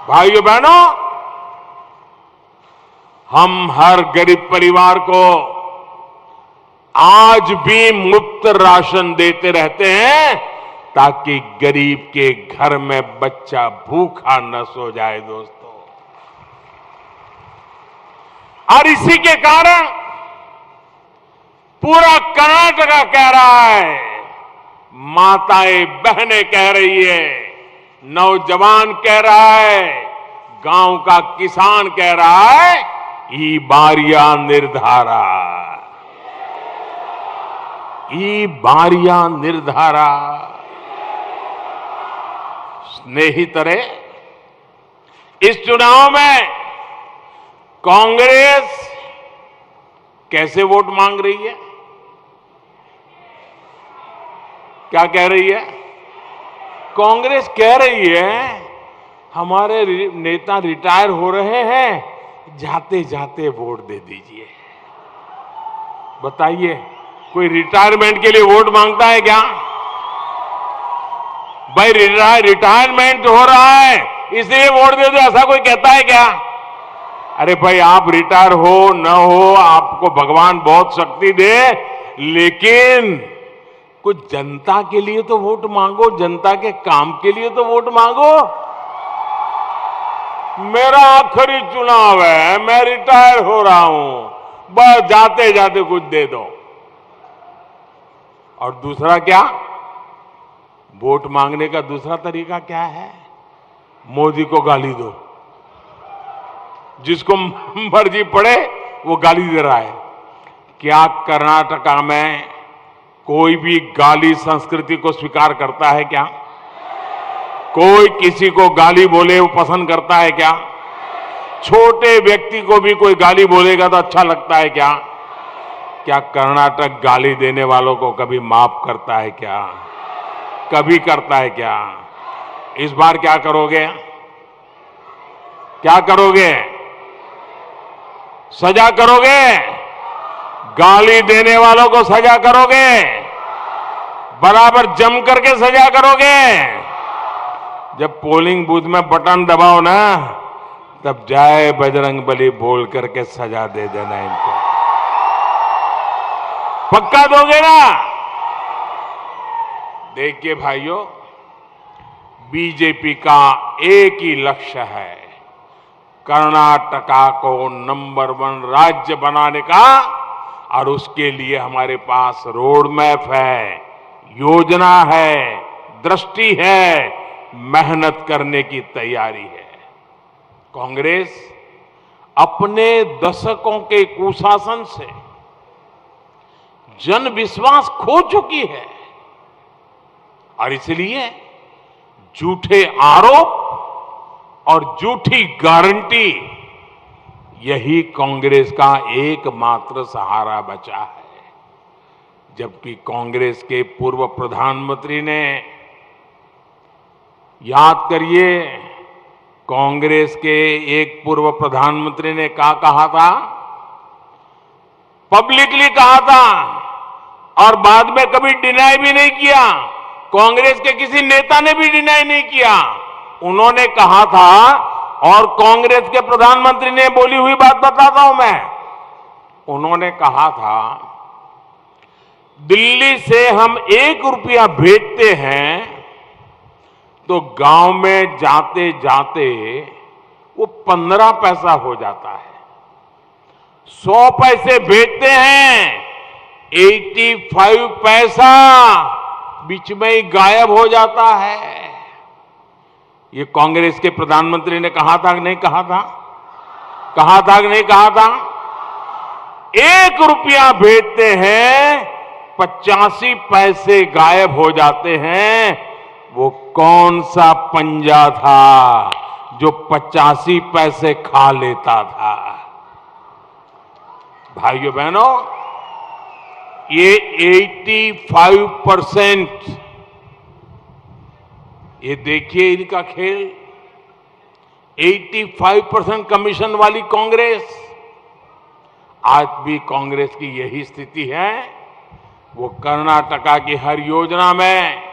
भाइयों बहनों, हम हर गरीब परिवार को आज भी मुफ्त राशन देते रहते हैं ताकि गरीब के घर में बच्चा भूखा न सो जाए दोस्तों। और इसी के कारण पूरा कर्नाटका कह रहा है, माताएं बहनें कह रही है, नौजवान कह रहा है, गांव का किसान कह रहा है, ई बारिया निर्धारा, ई बारिया निर्धारा। स्नेहितरे, इस चुनाव में कांग्रेस कैसे वोट मांग रही है? क्या कह रही है? कांग्रेस कह रही है हमारे नेता रिटायर हो रहे हैं, जाते जाते वोट दे दीजिए। बताइए, कोई रिटायरमेंट के लिए वोट मांगता है क्या? भाई रिटायरमेंट हो रहा है इसलिए वोट दे दो, ऐसा कोई कहता है क्या? अरे भाई, आप रिटायर हो न हो, आपको भगवान बहुत शक्ति दे, लेकिन कुछ जनता के लिए तो वोट मांगो, जनता के काम के लिए तो वोट मांगो। मेरा आखिरी चुनाव है, मैं रिटायर हो रहा हूं, बस जाते जाते कुछ दे दो। और दूसरा क्या? वोट मांगने का दूसरा तरीका क्या है? मोदी को गाली दो। जिसको मर्जी पड़े वो गाली दे रहा है। क्या कर्नाटका में कोई भी गाली संस्कृति को स्वीकार करता है क्या? कोई किसी को गाली बोले वो पसंद करता है क्या? छोटे व्यक्ति को भी कोई गाली बोलेगा तो अच्छा लगता है क्या? क्या कर्नाटक गाली देने वालों को कभी माफ करता है क्या? कभी करता है क्या? इस बार क्या करोगे? क्या करोगे? सजा करोगे? गाली देने वालों को सजा करोगे? बराबर जम करके सजा करोगे? जब पोलिंग बूथ में बटन दबाओ ना, तब जय बजरंगबली बोल करके सजा दे देना इनको। पक्का दोगे ना? देखिए भाइयों, बीजेपी का एक ही लक्ष्य है, कर्नाटका को नंबर 1 राज्य बनाने का। और उसके लिए हमारे पास रोड मैप है, योजना है, दृष्टि है, मेहनत करने की तैयारी है। कांग्रेस अपने दशकों के कुशासन से जन विश्वास खो चुकी है और इसलिए झूठे आरोप और झूठी गारंटी, यही कांग्रेस का एकमात्र सहारा बचा है। जबकि कांग्रेस के पूर्व प्रधानमंत्री ने, याद करिए, कांग्रेस के एक पूर्व प्रधानमंत्री ने क्या कहा था? पब्लिकली कहा था और बाद में कभी डिनाई भी नहीं किया। कांग्रेस के किसी नेता ने भी डिनाई नहीं किया। उन्होंने कहा था, और कांग्रेस के प्रधानमंत्री ने बोली हुई बात बताता हूं मैं। उन्होंने कहा था, दिल्ली से हम 1 रुपया भेजते हैं तो गांव में जाते जाते वो 15 पैसा हो जाता है। 100 पैसे भेजते हैं, 85 पैसा बीच में ही गायब हो जाता है। ये कांग्रेस के प्रधानमंत्री ने कहा था कि नहीं कहा था? कहा था कि नहीं कहा था? 1 रुपया भेजते हैं, 85 पैसे गायब हो जाते हैं। वो कौन सा पंजा था जो 85 पैसे खा लेता था? भाइयों बहनों, ये 85%, ये देखिए इनका खेल। 85% कमीशन वाली कांग्रेस, आज भी कांग्रेस की यही स्थिति है। वो कर्नाटका की हर योजना में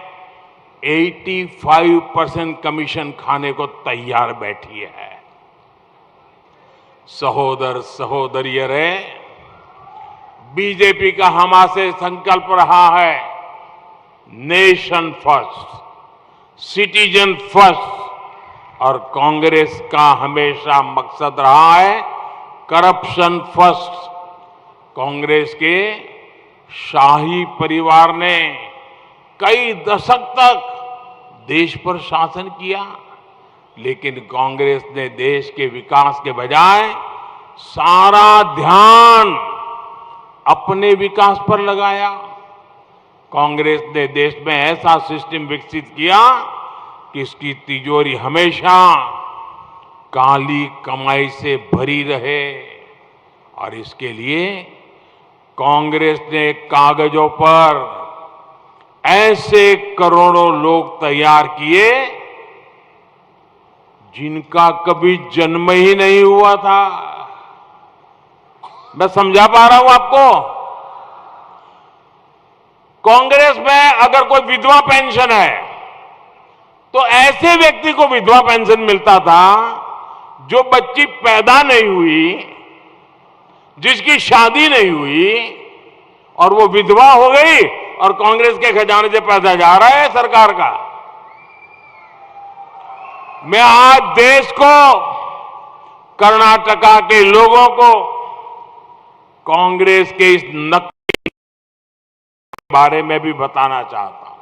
85% कमीशन खाने को तैयार बैठी है। सहोदर सहोदरियर है, बीजेपी का हमारे संकल्प रहा है नेशन फर्स्ट, सिटीजन फर्स्ट, और कांग्रेस का हमेशा मकसद रहा है करप्शन फर्स्ट। कांग्रेस के शाही परिवार ने कई दशक तक देश पर शासन किया, लेकिन कांग्रेस ने देश के विकास के बजाय सारा ध्यान अपने विकास पर लगाया। कांग्रेस ने देश में ऐसा सिस्टम विकसित किया कि इसकी तिजोरी हमेशा काली कमाई से भरी रहे, और इसके लिए कांग्रेस ने कागजों पर ऐसे करोड़ों लोग तैयार किए जिनका कभी जन्म ही नहीं हुआ था। मैं समझा पा रहा हूं आपको? कांग्रेस में अगर कोई विधवा पेंशन है तो ऐसे व्यक्ति को विधवा पेंशन मिलता था जो बच्ची पैदा नहीं हुई, जिसकी शादी नहीं हुई, और वो विधवा हो गई और कांग्रेस के खजाने से पैसा जा रहा है सरकार का। मैं आज देश को, कर्नाटका के लोगों को कांग्रेस के इस नकली बारे में भी बताना चाहता हूं।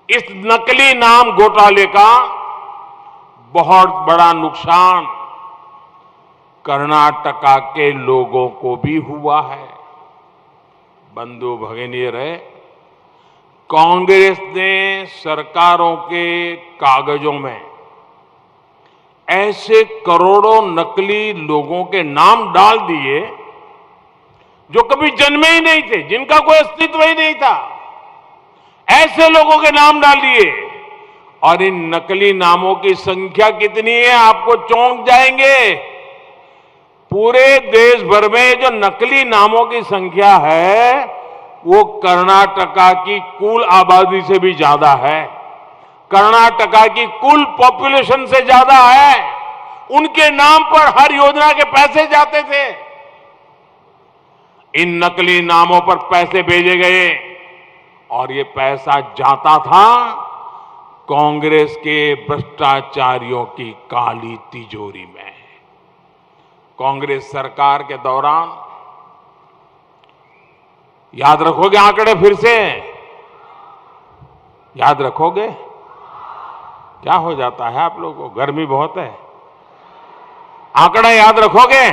इस नकली नाम घोटाले का बहुत बड़ा नुकसान कर्नाटका के लोगों को भी हुआ है। बंधु भगिनी रहे, कांग्रेस ने सरकारों के कागजों में ऐसे करोड़ों नकली लोगों के नाम डाल दिए जो कभी जन्मे ही नहीं थे, जिनका कोई अस्तित्व ही नहीं था। ऐसे लोगों के नाम डाल दिए, और इन नकली नामों की संख्या कितनी है आपको चौंक जाएंगे। पूरे देश भर में जो नकली नामों की संख्या है वो कर्नाटका की कुल आबादी से भी ज्यादा है, कर्नाटका की कुल पॉपुलेशन से ज्यादा है। उनके नाम पर हर योजना के पैसे जाते थे। इन नकली नामों पर पैसे भेजे गए और ये पैसा जाता था कांग्रेस के भ्रष्टाचारियों की काली तिजोरी में। कांग्रेस सरकार के दौरान, याद रखोगे आंकड़े फिर से? याद रखोगे? क्या हो जाता है आप लोगों को? गर्मी बहुत है। आंकड़ा याद रखोगे?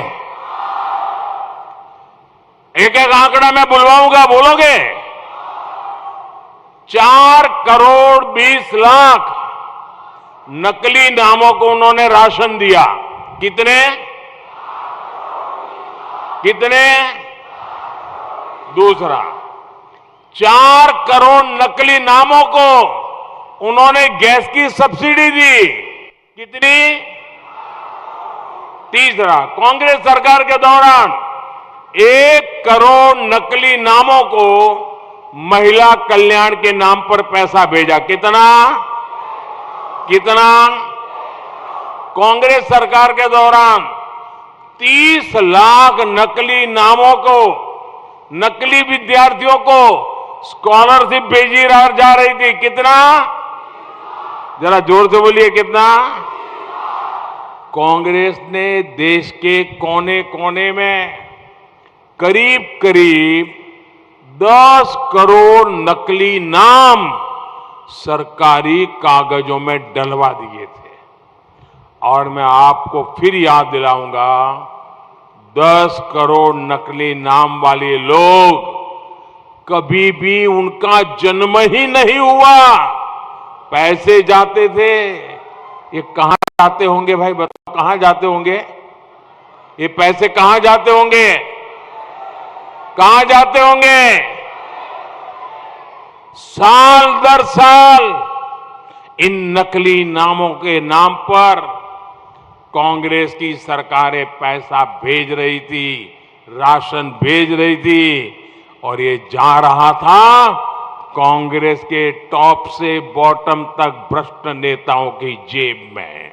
एक एक आंकड़ा मैं बुलवाऊंगा, बोलोगे? 4 करोड़ 20 लाख नकली नामों को उन्होंने राशन दिया। कितने? कितने? दूसरा, 4 करोड़ नकली नामों को उन्होंने गैस की सब्सिडी दी। कितनी? तीसरा, कांग्रेस सरकार के दौरान 1 करोड़ नकली नामों को महिला कल्याण के नाम पर पैसा भेजा। कितना? कितना? कांग्रेस सरकार के दौरान 30 लाख नकली नामों को, नकली विद्यार्थियों को स्कॉलरशिप भेजी जा रही थी। कितना? जरा जोर से बोलिए, कितना? कांग्रेस ने देश के कोने कोने में करीब करीब 10 करोड़ नकली नाम सरकारी कागजों में डलवा दिए थे। और मैं आपको फिर याद दिलाऊंगा, 10 करोड़ नकली नाम वाले लोग कभी भी उनका जन्म ही नहीं हुआ, पैसे जाते थे। ये कहां जाते होंगे भाई? बताओ, कहां जाते होंगे ये पैसे? कहां जाते होंगे? कहां जाते होंगे? साल दर साल इन नकली नामों के नाम पर कांग्रेस की सरकारें पैसा भेज रही थी, राशन भेज रही थी, और ये जा रहा था कांग्रेस के टॉप से बॉटम तक भ्रष्ट नेताओं की जेब में।